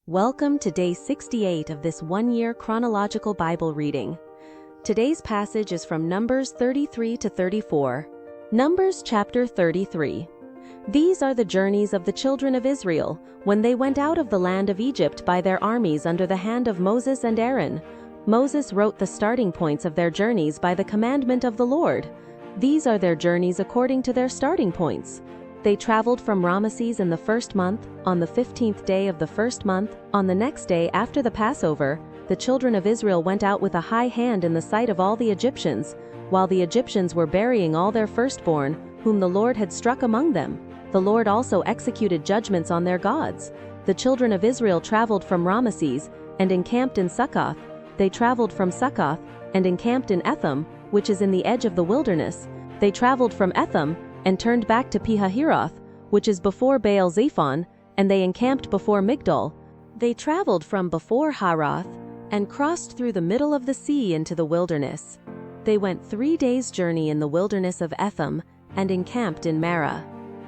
Welcome to day 68 of this one-year chronological Bible reading. Today's passage is from Numbers 33 to 34. Numbers chapter 33. These are the journeys of the children of Israel, when they went out of the land of Egypt by their armies under the hand of Moses and Aaron. Moses wrote the starting points of their journeys by the commandment of the Lord. These are their journeys according to their starting points. They traveled from Ramses in the first month, on the 15th day of the first month. On the next day after the Passover, the children of Israel went out with a high hand in the sight of all the Egyptians, while the Egyptians were burying all their firstborn, whom the Lord had struck among them. The Lord also executed judgments on their gods. The children of Israel traveled from Ramses, and encamped in Succoth. They traveled from Succoth, and encamped in Etham, which is in the edge of the wilderness. They traveled from Etham, and turned back to Pihahiroth, which is before Baal-zephon, and they encamped before Migdol. They traveled from before Haroth, and crossed through the middle of the sea into the wilderness. They went 3 days' journey in the wilderness of Etham, and encamped in Marah.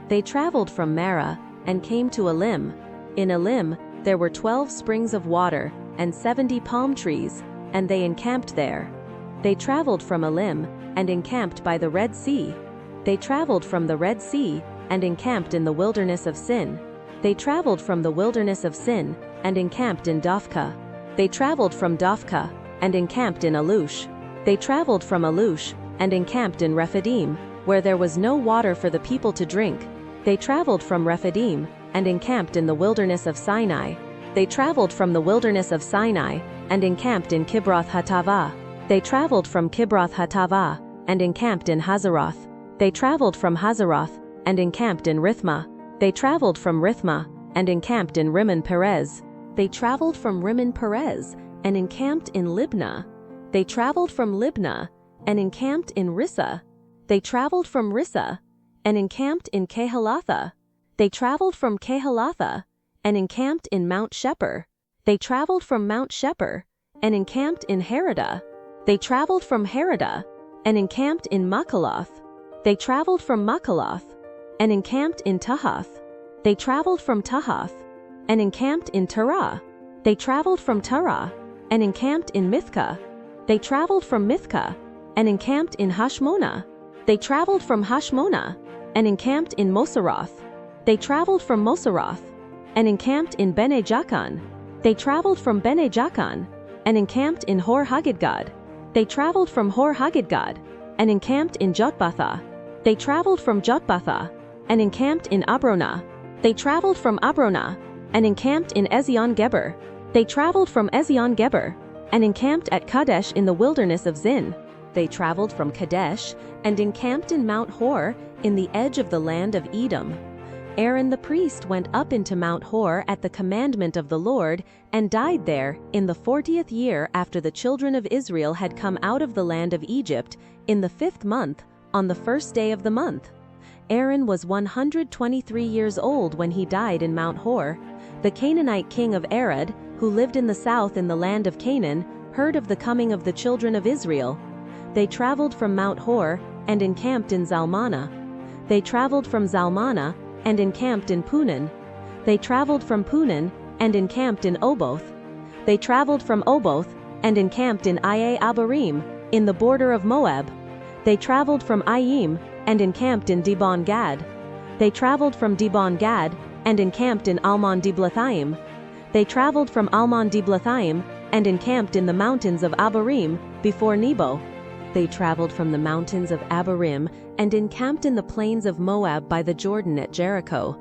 They traveled from Marah, and came to Elim. In Elim there were 12 springs of water, and 70 palm trees, and they encamped there. They traveled from Elim, and encamped by the Red Sea. They traveled from the Red Sea, and encamped in the wilderness of Sin. They traveled from the wilderness of Sin, and encamped in Dophkah. They traveled from Dophkah, and encamped in Alush. They traveled from Alush, and encamped in Rephidim, where there was no water for the people to drink. They traveled from Rephidim, and encamped in the wilderness of Sinai. They traveled from the wilderness of Sinai, and encamped in Kibroth-Hattaavah. They traveled from Kibroth-Hattaavah, and encamped in Hazeroth. They traveled from Hazeroth, and encamped in Rithmah. They traveled from Rithmah, and encamped in Rimmon Perez. They traveled from Rimmon Perez, and encamped in Libnah. They traveled from Libnah, and encamped in Rissah. They traveled from Rissah, and encamped in Kehelatha. They traveled from Kehelatha, and encamped in Mount Shepher. They traveled from Mount Shepher, and encamped in Haradah. They traveled from Haradah, and encamped in Makaloth. They traveled from Makaloth, and encamped in Tahath. They traveled from Tahath, and encamped in Terah. They traveled from Terah, and encamped in Mithkah. They traveled from Mithkah, and encamped in Hashmonah. They traveled from Hashmonah, and encamped in Moseroth. They traveled from Moseroth, and encamped in Bene Jaakan. They traveled from Bene Jaakan, and encamped in Hor-Haggidgad. They traveled from Hor-Haggidgad, and encamped in Jotbathah. They traveled from Jotbathah, and encamped in Abronah. They traveled from Abronah, and encamped in Ezion-Geber. They traveled from Ezion-Geber, and encamped at Kadesh in the wilderness of Zin. They traveled from Kadesh, and encamped in Mount Hor, in the edge of the land of Edom. Aaron the priest went up into Mount Hor at the commandment of the Lord, and died there, in the 40th year after the children of Israel had come out of the land of Egypt, in the 5th month, on the 1st day of the month. Aaron was 123 years old when he died in Mount Hor. The Canaanite king of Arad, who lived in the south in the land of Canaan, heard of the coming of the children of Israel. They traveled from Mount Hor, and encamped in Zalmanah. They traveled from Zalmanah, and encamped in Punan. They traveled from Punan, and encamped in Oboth. They traveled from Oboth, and encamped in Iye-Abarim, in the border of Moab. They traveled from Ayim, and encamped in Dibon-Gad. They traveled from Dibon-Gad, and encamped in Almon-Diblathaim. They traveled from Almon-Diblathaim, and encamped in the mountains of Abarim, before Nebo. They traveled from the mountains of Abarim, and encamped in the plains of Moab by the Jordan at Jericho.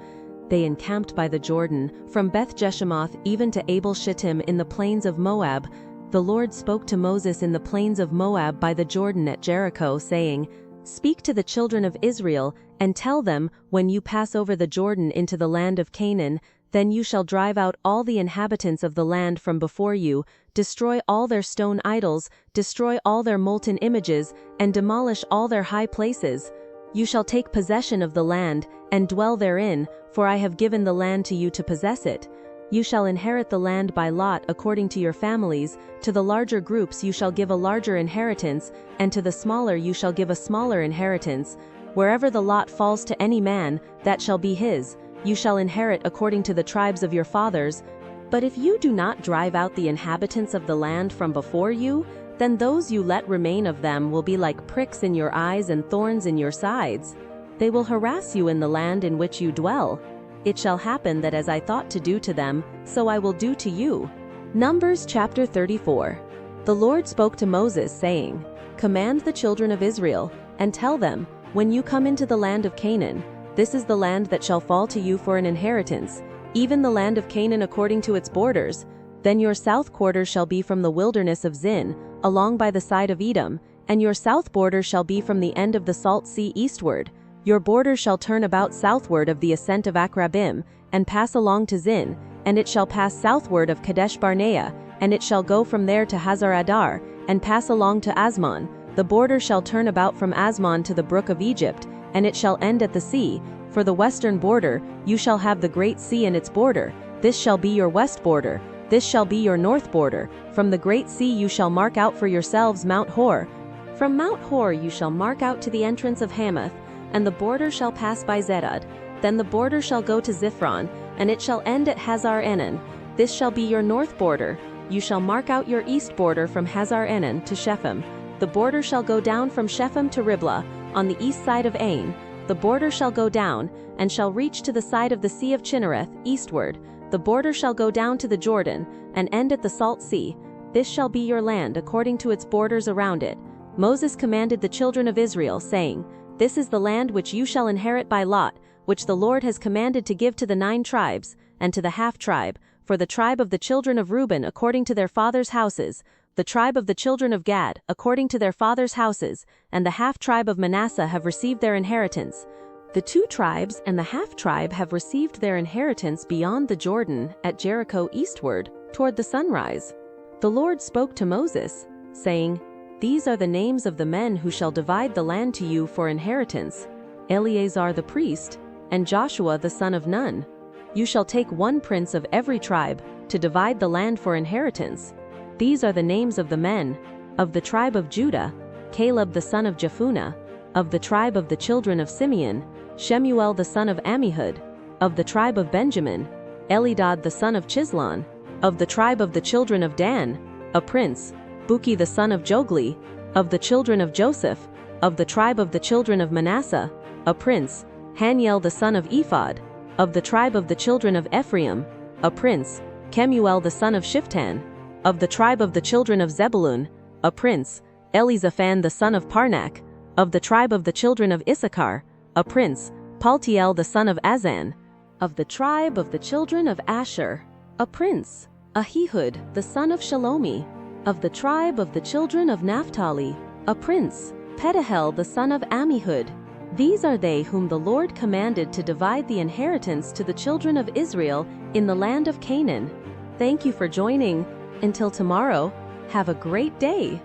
They encamped by the Jordan, from Beth-Jeshimoth even to Abel-Shittim in the plains of Moab. The Lord spoke to Moses in the plains of Moab by the Jordan at Jericho, saying, "Speak to the children of Israel, and tell them, when you pass over the Jordan into the land of Canaan, then you shall drive out all the inhabitants of the land from before you, destroy all their stone idols, destroy all their molten images, and demolish all their high places. You shall take possession of the land, and dwell therein, for I have given the land to you to possess it. You shall inherit the land by lot according to your families. To the larger groups you shall give a larger inheritance, and to the smaller you shall give a smaller inheritance. Wherever the lot falls to any man, that shall be his. You shall inherit according to the tribes of your fathers. But if you do not drive out the inhabitants of the land from before you, then those you let remain of them will be like pricks in your eyes and thorns in your sides. They will harass you in the land in which you dwell. It shall happen that as I thought to do to them, so I will do to you. Numbers chapter 34. The Lord spoke to Moses, saying, Command the children of Israel, and tell them, when you come into the land of Canaan, this is the land that shall fall to you for an inheritance, even the land of Canaan according to its borders. Then your south quarter shall be from the wilderness of Zin, along by the side of Edom, and your south border shall be from the end of the salt sea eastward. Your border shall turn about southward of the ascent of Akrabim, and pass along to Zin, and it shall pass southward of Kadesh Barnea, and it shall go from there to Hazar-Adar, and pass along to Asmon. The border shall turn about from Asmon to the brook of Egypt, and it shall end at the sea. For the western border, you shall have the great sea and its border. This shall be your west border. This shall be your north border. From the great sea you shall mark out for yourselves Mount Hor. From Mount Hor you shall mark out to the entrance of Hamath, and the border shall pass by Zedad. Then the border shall go to Ziphron, and it shall end at Hazar-enan. This shall be your north border. You shall mark out your east border from Hazar-enan to Shephem. The border shall go down from Shephem to Riblah, on the east side of Ain. The border shall go down, and shall reach to the side of the Sea of Chinnereth, eastward. The border shall go down to the Jordan, and end at the Salt Sea. This shall be your land according to its borders around it. Moses commanded the children of Israel, saying, This is the land which you shall inherit by lot, which the Lord has commanded to give to the 9 tribes, and to the half-tribe, for the tribe of the children of Reuben according to their fathers' houses, the tribe of the children of Gad according to their fathers' houses, and the half-tribe of Manasseh have received their inheritance. The 2 tribes and the half-tribe have received their inheritance beyond the Jordan at Jericho eastward, toward the sunrise. The Lord spoke to Moses, saying, These are the names of the men who shall divide the land to you for inheritance: Eleazar the priest, and Joshua the son of Nun. You shall take 1 prince of every tribe, to divide the land for inheritance. These are the names of the men: of the tribe of Judah, Caleb the son of Jephunneh; of the tribe of the children of Simeon, Shemuel the son of Ammihud; of the tribe of Benjamin, Elidad the son of Chislon; of the tribe of the children of Dan, a prince, Bukki the son of Jogli; of the children of Joseph, of the tribe of the children of Manasseh, a prince, Hanniel the son of Ephod; of the tribe of the children of Ephraim, a prince, Kemuel the son of Shiphtan; of the tribe of the children of Zebulun, a prince, Elizaphan the son of Parnak; of the tribe of the children of Issachar, a prince, Paltiel the son of Azan; of the tribe of the children of Asher, a prince, Ammihud the son of Shelomi; of the tribe of the children of Naphtali, a prince, Pedahel the son of Ammihud. These are they whom the Lord commanded to divide the inheritance to the children of Israel in the land of Canaan. Thank you for joining. Until tomorrow, have a great day.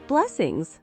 Blessings.